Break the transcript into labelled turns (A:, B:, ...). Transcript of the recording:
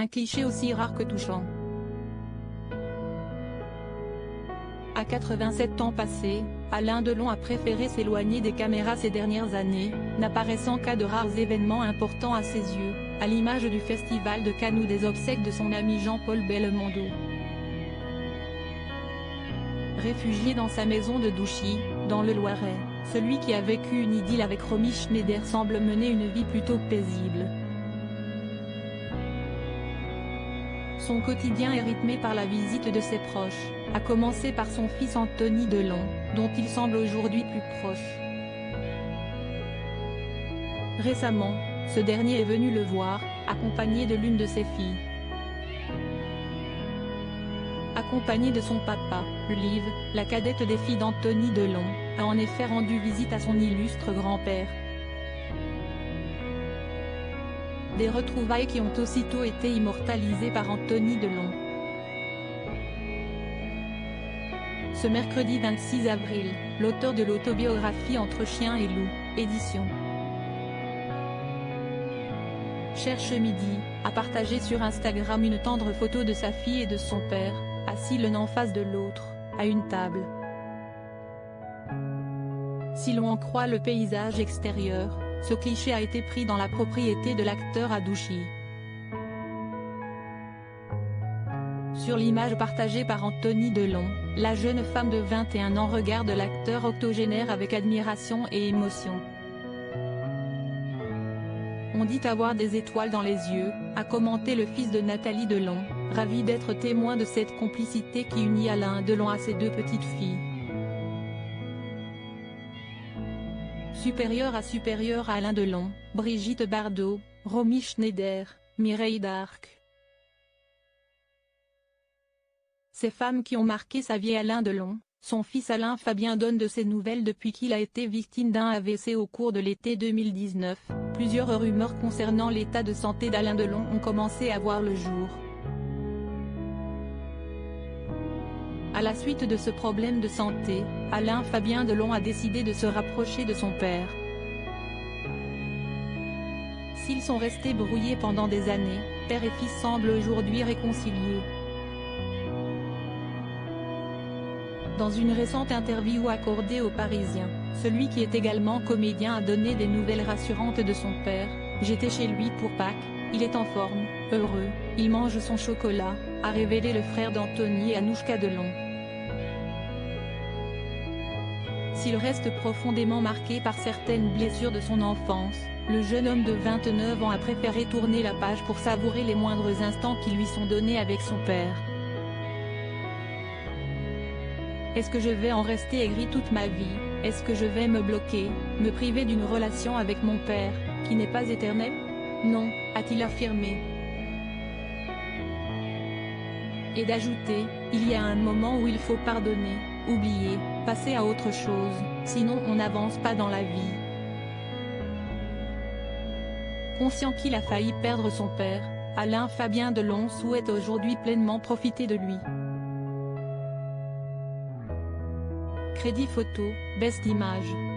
A: Un cliché aussi rare que touchant. À 87 ans passés, Alain Delon a préféré s'éloigner des caméras ces dernières années, n'apparaissant qu'à de rares événements importants à ses yeux, à l'image du Festival de Cannes ou des obsèques de son ami Jean-Paul Belmondo. Réfugié dans sa maison de Douchy, dans le Loiret, celui qui a vécu une idylle avec Romy Schneider semble mener une vie plutôt paisible. Son quotidien est rythmé par la visite de ses proches, à commencer par son fils Anthony Delon, dont il semble aujourd'hui plus proche. Récemment, ce dernier est venu le voir, accompagné de l'une de ses filles. Accompagné de son papa, Liv, la cadette des filles d'Anthony Delon, a en effet rendu visite à son illustre grand-père. Des retrouvailles qui ont aussitôt été immortalisées par Anthony Delon. Ce mercredi 26 avril, l'auteur de l'autobiographie Entre chien et loup, édition Cherche Midi, a partagé sur Instagram une tendre photo de sa fille et de son père, assis l'un en face de l'autre, à une table. Si l'on en croit le paysage extérieur, ce cliché a été pris dans la propriété de l'acteur à Douchy. Sur l'image partagée par Anthony Delon, la jeune femme de 21 ans regarde l'acteur octogénaire avec admiration et émotion. On dit avoir des étoiles dans les yeux, a commenté le fils de Nathalie Delon, ravi d'être témoin de cette complicité qui unit Alain Delon à ses deux petites filles. Supérieure à Alain Delon, Brigitte Bardot, Romy Schneider, Mireille d'Arc. Ces femmes qui ont marqué sa vie. Alain Delon, son fils Alain Fabien donne de ses nouvelles depuis qu'il a été victime d'un AVC au cours de l'été 2019. Plusieurs rumeurs concernant l'état de santé d'Alain Delon ont commencé à voir le jour. À la suite de ce problème de santé, Alain Fabien Delon a décidé de se rapprocher de son père. S'ils sont restés brouillés pendant des années, père et fils semblent aujourd'hui réconciliés. Dans une récente interview accordée aux Parisiens, celui qui est également comédien a donné des nouvelles rassurantes de son père. « J'étais chez lui pour Pâques, il est en forme, heureux, il mange son chocolat », a révélé le frère d'Anthony et Anouchka Delon. S'il reste profondément marqué par certaines blessures de son enfance, le jeune homme de 29 ans a préféré tourner la page pour savourer les moindres instants qui lui sont donnés avec son père. Est-ce que je vais en rester aigri toute ma vie? Est-ce que je vais me bloquer, me priver d'une relation avec mon père, qui n'est pas éternelle? Non, a-t-il affirmé. Et d'ajouter, il y a un moment où il faut pardonner, oublier, passer à autre chose, sinon on n'avance pas dans la vie. Conscient qu'il a failli perdre son père, Alain Fabien Delon souhaite aujourd'hui pleinement profiter de lui. Crédit photo, Best Image.